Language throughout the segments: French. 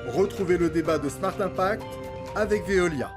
Retrouvez le débat de Smart Impact avec Veolia.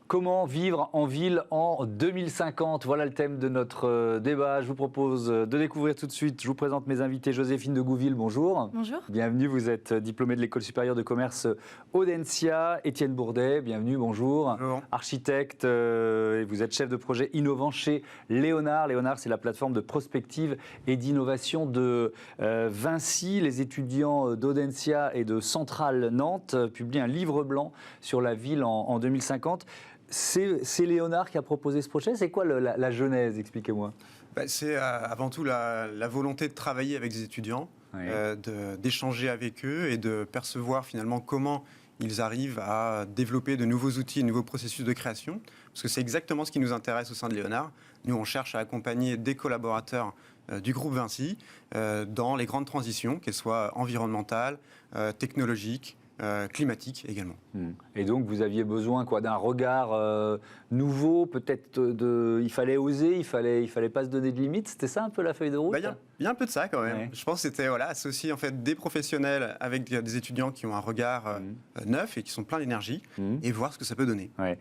Comment vivre en ville en 2050 ? Voilà le thème de notre débat. Je vous propose de découvrir tout de suite. Je vous présente mes invités. Joséphine de Gouville, bonjour. Bonjour. Bienvenue, vous êtes diplômée de l'École supérieure de commerce Audencia. Étienne Bourdet, bienvenue, bonjour. Bonjour. Architecte, et vous êtes chef de projet innovant chez Léonard. Léonard, c'est la plateforme de prospective et d'innovation de Vinci. Les étudiants d'Audencia et de Centrale Nantes publient un livre blanc sur la ville en 2050. C'est Léonard qui a proposé ce projet. C'est quoi la genèse ? Expliquez-moi. C'est avant tout la volonté de travailler avec des étudiants, Oui. d'échanger avec eux et de percevoir finalement comment ils arrivent à développer de nouveaux outils et de nouveaux processus de création. Parce que c'est exactement ce qui nous intéresse au sein de Léonard. Nous, on cherche à accompagner des collaborateurs du groupe Vinci dans les grandes transitions, qu'elles soient environnementales, technologiques, climatique également. Et donc vous aviez besoin d'un regard nouveau, peut-être il fallait oser, il fallait pas se donner de limites. C'était ça un peu la feuille de route ? Il y a un peu de ça quand même. Ouais. Je pense que c'était associer en fait des professionnels avec des étudiants qui ont un regard neuf et qui sont pleins d'énergie et voir ce que ça peut donner. Ouais.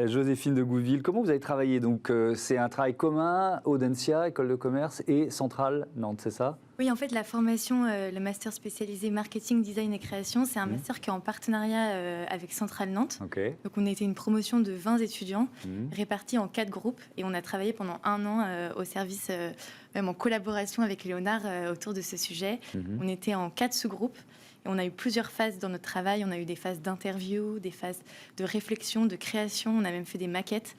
Joséphine de Gouville, comment vous avez travaillé ? Donc c'est un travail commun, Audencia, École de commerce et Centrale Nantes, c'est ça ? Oui, en fait, la formation, le master spécialisé marketing, design et création, c'est un master qui est en partenariat avec Centrale Nantes. Okay. Donc, on était une promotion de 20 étudiants répartis en 4 groupes et on a travaillé pendant 1 an au service, même en collaboration avec Léonard autour de ce sujet. On était en 4 sous-groupes. Et on a eu plusieurs phases dans notre travail. On a eu des phases d'interview, des phases de réflexion, de création. On a même fait des maquettes.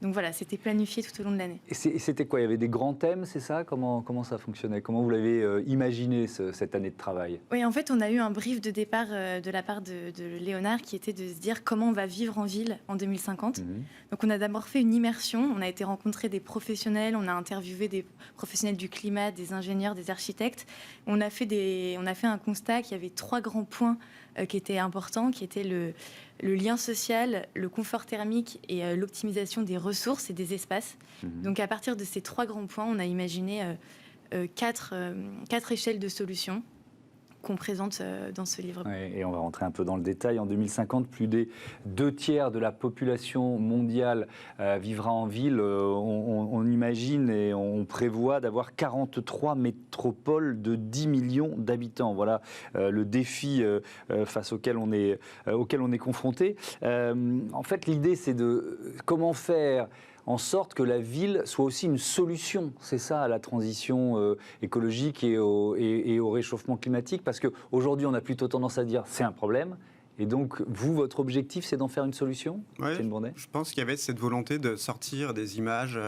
Donc voilà, c'était planifié tout au long de l'année. Et c'était quoi ? Il y avait des grands thèmes, c'est ça ? Comment ça fonctionnait ? Comment vous l'avez imaginé cette année de travail ? Oui, en fait, on a eu un brief de départ de la part de Léonard qui était de se dire comment on va vivre en ville en 2050. Donc on a d'abord fait une immersion, on a été rencontrer des professionnels, on a interviewé des professionnels du climat, des ingénieurs, des architectes. On a fait un constat qu'il y avait 3 grands points qui étaient importants, qui étaient le lien social, le confort thermique et l'optimisation des ressources et des espaces. Donc à partir de ces 3 grands points, on a imaginé 4 échelles de solutions qu'on présente dans ce livre. Ouais, et on va rentrer un peu dans le détail. En 2050, plus des 2/3 de la population mondiale vivra en ville. On imagine et on prévoit d'avoir 43 métropoles de 10 millions d'habitants. Voilà le défi face auquel on est confronté. En fait, l'idée, c'est de comment faire en sorte que la ville soit aussi une solution, c'est ça, à la transition écologique et au réchauffement climatique, parce qu'aujourd'hui, on a plutôt tendance à dire c'est un problème, et donc vous, votre objectif, c'est d'en faire une solution ? Oui, Bourdet ? je pense qu'il y avait cette volonté de sortir des images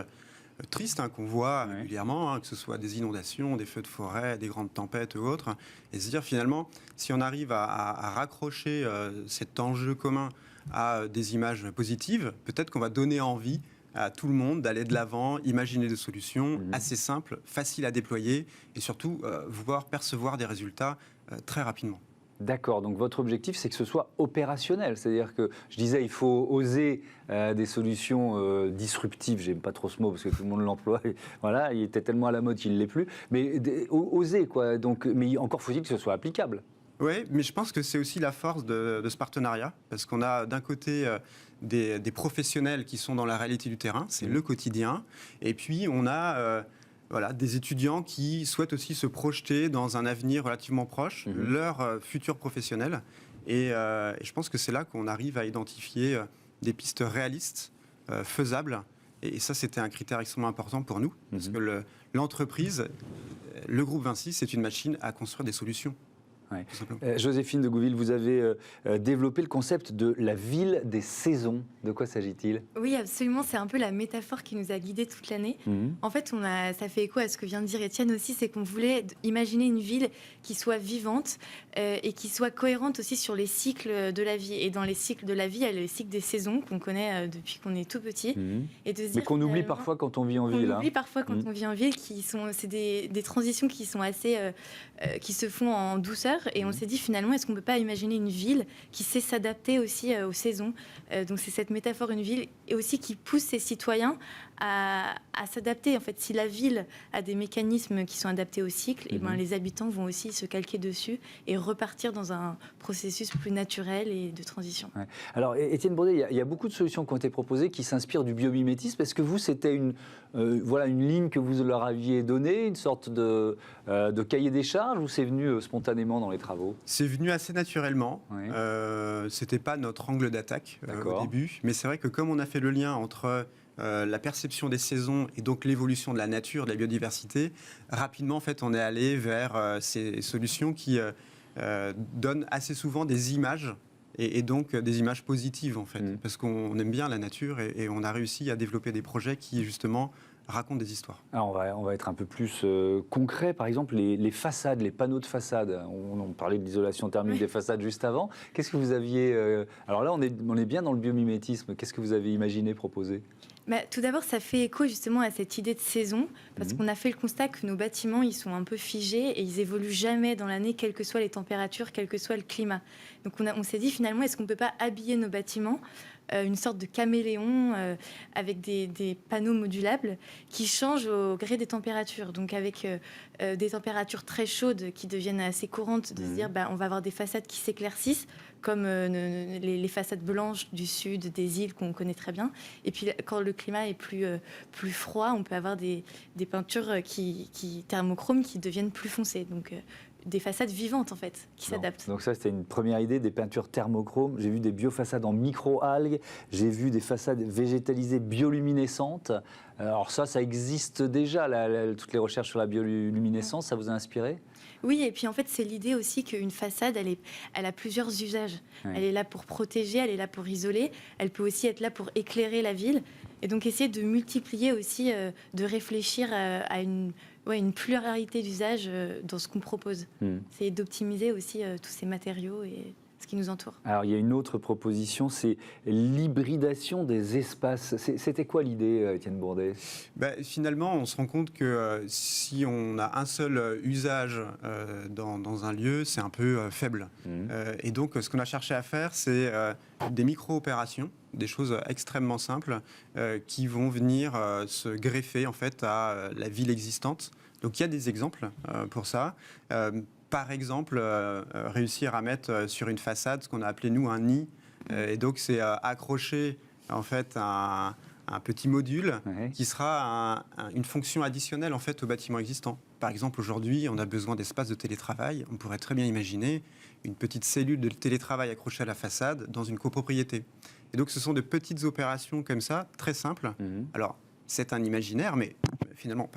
tristes qu'on voit régulièrement, que ce soit des inondations, des feux de forêt, des grandes tempêtes ou autres, et se dire finalement, si on arrive à raccrocher cet enjeu commun à des images positives, peut-être qu'on va donner envie à tout le monde d'aller de l'avant, imaginer des solutions assez simples, faciles à déployer et surtout percevoir des résultats très rapidement. D'accord, donc votre objectif, c'est que ce soit opérationnel. C'est-à-dire que, je disais, il faut oser des solutions disruptives. J'aime pas trop ce mot parce que tout le monde l'emploie. Voilà, il était tellement à la mode qu'il ne l'est plus. Mais oser, quoi. Donc, mais encore faut-il que ce soit applicable. Oui, mais je pense que c'est aussi la force de ce partenariat, parce qu'on a d'un côté des professionnels qui sont dans la réalité du terrain, c'est le quotidien, et puis on a des étudiants qui souhaitent aussi se projeter dans un avenir relativement proche, leur futur professionnel, et je pense que c'est là qu'on arrive à identifier des pistes réalistes, faisables, et ça c'était un critère extrêmement important pour nous, parce que l'entreprise, le groupe Vinci, c'est une machine à construire des solutions. Ouais. Joséphine de Gouville, vous avez développé le concept de la ville des saisons. De quoi s'agit-il ? Oui, absolument. C'est un peu la métaphore qui nous a guidés toute l'année. En fait, ça fait écho à ce que vient de dire Étienne aussi, c'est qu'on voulait imaginer une ville qui soit vivante et qui soit cohérente aussi sur les cycles de la vie. Et dans les cycles de la vie, il y a le cycle des saisons qu'on connaît depuis qu'on est tout petit. Et de se dire, mais qu'on oublie parfois quand on vit en ville. On oublie parfois quand on vit en ville. C'est des transitions qui sont assez, qui se font en douceur. novateur et on s'est dit finalement, est-ce qu'on ne peut pas imaginer une ville qui sait s'adapter aussi aux saisons. Donc c'est cette métaphore, une ville, et aussi qui pousse ses citoyens à s'adapter. En fait, si la ville a des mécanismes qui sont adaptés au cycle, et ben, les habitants vont aussi se calquer dessus et repartir dans un processus plus naturel et de transition. Ouais. Alors, Étienne Bourdet, il y a beaucoup de solutions qui ont été proposées qui s'inspirent du biomimétisme. Est-ce que vous, c'était une ligne que vous leur aviez donnée, une sorte de cahier des charges, ou c'est venu spontanément dans les travaux? C'est venu assez naturellement. Oui. C'était pas notre angle d'attaque au début, mais c'est vrai que comme on a fait le lien entre la perception des saisons et donc l'évolution de la nature, de la biodiversité, rapidement en fait on est allé vers ces solutions qui donnent assez souvent des images et donc des images positives en fait, parce qu'on aime bien la nature et on a réussi à développer des projets qui justement racontent des histoires. Alors on va être un peu plus concret. Par exemple, les façades, les panneaux de façade. On parlait de l'isolation thermique des façades juste avant. Qu'est-ce que vous aviez... Alors là, on est bien dans le biomimétisme. Qu'est-ce que vous avez imaginé, proposé ? Tout d'abord, ça fait écho justement à cette idée de saison, parce qu'on a fait le constat que nos bâtiments, ils sont un peu figés et ils évoluent jamais dans l'année, quelles que soient les températures, quel que soit le climat. Donc on s'est dit finalement, est-ce qu'on ne peut pas habiller nos bâtiments une sorte de caméléon avec des panneaux modulables qui changent au gré des températures. Donc avec des températures très chaudes qui deviennent assez courantes, de se dire on va avoir des façades qui s'éclaircissent, comme les façades blanches du sud, des îles qu'on connaît très bien. Et puis quand le climat est plus froid, on peut avoir des peintures thermochromes qui deviennent plus foncées. Donc des façades vivantes en fait, qui s'adaptent. Donc ça c'était une première idée, des peintures thermochromes. J'ai vu des biofaçades en micro-algues, j'ai vu des façades végétalisées bioluminescentes. Alors ça existe déjà, toutes les recherches sur la bioluminescence, ça vous a inspiré ? Oui, et puis en fait, c'est l'idée aussi qu'une façade, elle a plusieurs usages. Oui. Elle est là pour protéger, elle est là pour isoler, elle peut aussi être là pour éclairer la ville. Et donc essayer de multiplier aussi, de réfléchir à une pluralité d'usages dans ce qu'on propose. C'est d'optimiser aussi tous ces matériaux et ce qui nous entoure. Alors il y a une autre proposition, c'est l'hybridation des espaces. C'était quoi l'idée, Étienne Bourdet ? Finalement, on se rend compte que si on a un seul usage dans un lieu, c'est un peu faible. Et donc ce qu'on a cherché à faire, c'est des micro-opérations, des choses extrêmement simples qui vont venir se greffer en fait à la ville existante. Donc il y a des exemples pour ça. Par exemple, réussir à mettre sur une façade ce qu'on a appelé nous un nid, et donc c'est accrocher en fait un petit module qui sera une fonction additionnelle en fait au bâtiment existant. Par exemple, aujourd'hui, on a besoin d'espace de télétravail. On pourrait très bien imaginer une petite cellule de télétravail accrochée à la façade dans une copropriété. Et donc, ce sont de petites opérations comme ça, très simples. Alors, c'est un imaginaire, mais finalement,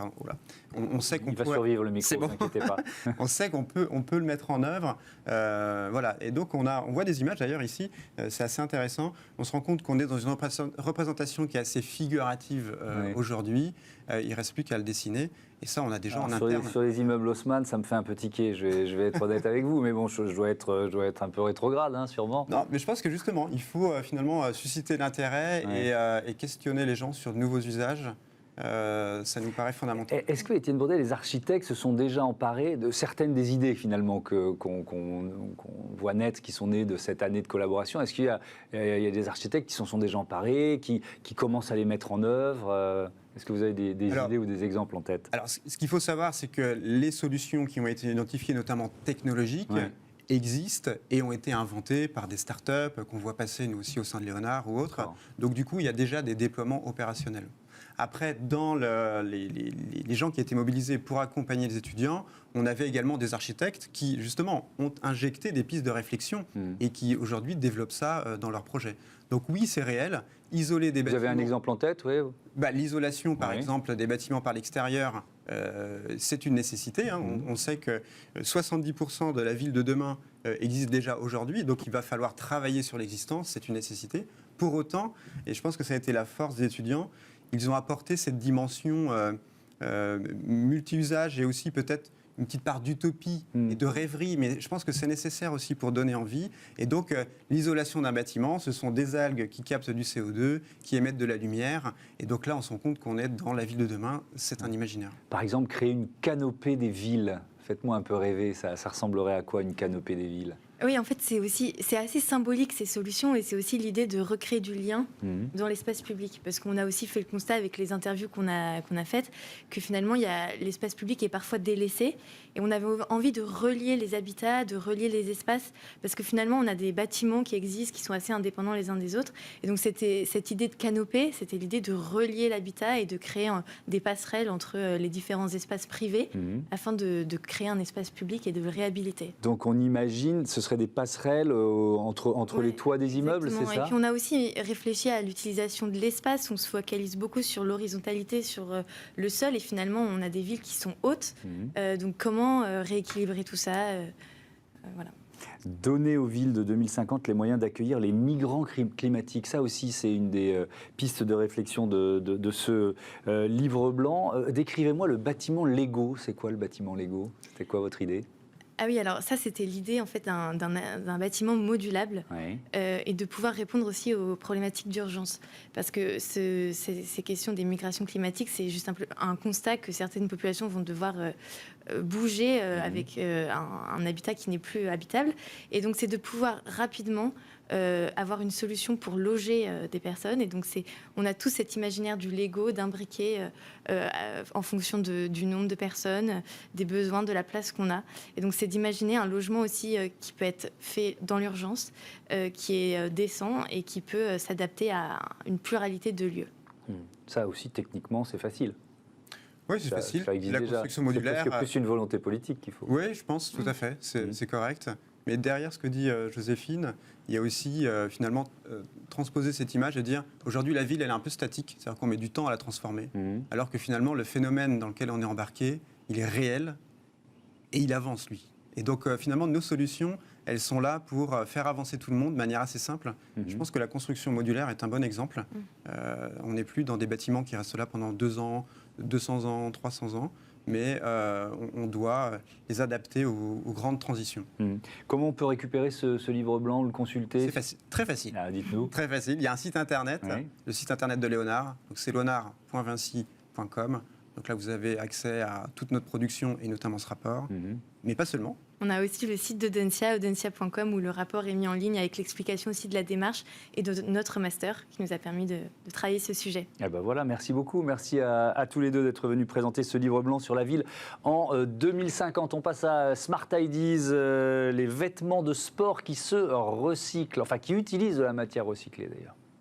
on sait qu'on peut... Il va survivre le micro, ne vous inquiétez pas. On sait qu'on peut le mettre en œuvre. Voilà. Et donc, on voit des images d'ailleurs ici. C'est assez intéressant. On se rend compte qu'on est dans une représentation qui est assez figurative aujourd'hui. Il ne reste plus qu'à le dessiner. Et ça, on a déjà en interne. Sur les immeubles Haussmann, ça me fait un peu tiquer. Je vais être honnête avec vous. Mais bon, je dois être un peu rétrograde, sûrement. Non, mais je pense que justement, il faut finalement susciter l'intérêt et questionner les gens sur de nouveaux usages. Ça nous paraît fondamental. Est-ce que, Étienne Bourdet, les architectes se sont déjà emparés de certaines des idées finalement qu'on voit naître, qui sont nées de cette année de collaboration ? Est-ce qu'il y a des architectes qui s'en sont déjà emparés, qui commencent à les mettre en œuvre ? Est-ce que vous avez des idées ou des exemples en tête ? Alors, ce qu'il faut savoir, c'est que les solutions qui ont été identifiées, notamment technologiques, existent et ont été inventées par des startups qu'on voit passer nous aussi au sein de Léonard ou autres. Donc du coup, il y a déjà des déploiements opérationnels. Après, dans les gens qui étaient mobilisés pour accompagner les étudiants, on avait également des architectes qui, justement, ont injecté des pistes de réflexion et qui, aujourd'hui, développent ça dans leurs projets. Donc oui, c'est réel. Isoler des bâtiments... Vous avez un exemple en tête, oui ? L'isolation, par exemple, des bâtiments par l'extérieur, c'est une nécessité. On sait que 70% de la ville de demain existe déjà aujourd'hui, donc il va falloir travailler sur l'existence, c'est une nécessité. Pour autant, et je pense que ça a été la force des étudiants, ils ont apporté cette dimension multi-usage et aussi peut-être une petite part d'utopie et de rêverie, mais je pense que c'est nécessaire aussi pour donner envie. Et donc, l'isolation d'un bâtiment, ce sont des algues qui captent du CO2, qui émettent de la lumière. Et donc là, on se rend compte qu'on est dans la ville de demain. C'est un imaginaire. Par exemple, créer une canopée des villes. Faites-moi un peu rêver, ça ressemblerait à quoi une canopée des villes? Oui, en fait, c'est assez symbolique ces solutions et c'est aussi l'idée de recréer du lien dans l'espace public. Parce qu'on a aussi fait le constat avec les interviews qu'on a faites que finalement, l'espace public est parfois délaissé et on avait envie de relier les habitats, de relier les espaces parce que finalement, on a des bâtiments qui existent, qui sont assez indépendants les uns des autres. Et donc, c'était cette idée de canopée, c'était l'idée de relier l'habitat et de créer des passerelles entre les différents espaces privés afin de créer un espace public et de le réhabiliter. Donc on imagine, ce serait des passerelles entre les toits des immeubles, c'est ça? Et puis on a aussi réfléchi à l'utilisation de l'espace. On se focalise beaucoup sur l'horizontalité, sur le sol. Et finalement, on a des villes qui sont hautes. Donc comment rééquilibrer tout ça voilà. Donner aux villes de 2050 les moyens d'accueillir les migrants climatiques. Ça aussi, c'est une des pistes de réflexion de ce livre blanc. Décrivez-moi le bâtiment Lego. C'est quoi le bâtiment Lego? C'était quoi votre idée? Ah oui, alors ça, c'était l'idée en fait d'un bâtiment modulable et de pouvoir répondre aussi aux problématiques d'urgence. Parce que ces questions des migrations climatiques, c'est juste un constat que certaines populations vont devoir bouger avec un habitat qui n'est plus habitable. Et donc, c'est de pouvoir rapidement avoir une solution pour loger des personnes. Et donc, on a tout cet imaginaire du Lego, d'imbriquer en fonction du nombre de personnes, des besoins, de la place qu'on a. Et donc, c'est d'imaginer un logement aussi qui peut être fait dans l'urgence, qui est décent et qui peut s'adapter à une pluralité de lieux. Ça aussi, techniquement, c'est facile. Oui, c'est facile. Ça existe la déjà. construction modulaire. C'est plus une volonté politique qu'il faut. Oui, je pense, tout à fait. C'est correct. Mais derrière ce que dit Joséphine, il y a aussi finalement transposer cette image et dire aujourd'hui la ville elle est un peu statique, c'est-à-dire qu'on met du temps à la transformer, alors que finalement le phénomène dans lequel on est embarqué, il est réel et il avance lui. Et donc finalement nos solutions, elles sont là pour faire avancer tout le monde de manière assez simple. Je pense que la construction modulaire est un bon exemple. On n'est plus dans des bâtiments qui restent là pendant 2 ans, 200 ans, 300 ans. Mais on doit les adapter aux grandes transitions. Comment on peut récupérer ce livre blanc, le consulter? C'est très facile. Ah, dites-nous. Très facile. Il y a un site internet, le site internet de Léonard. Donc c'est leonard.vinci.com. Donc là, vous avez accès à toute notre production et notamment ce rapport. Mais pas seulement. On a aussi le site d'Audencia, audencia.com, où le rapport est mis en ligne avec l'explication aussi de la démarche et de notre master qui nous a permis de travailler ce sujet. Eh ben voilà, merci beaucoup. Merci à tous les deux d'être venus présenter ce livre blanc sur la ville en 2050. On passe à Smart Ideas, les vêtements de sport qui se recyclent, enfin qui utilisent de la matière recyclée d'ailleurs.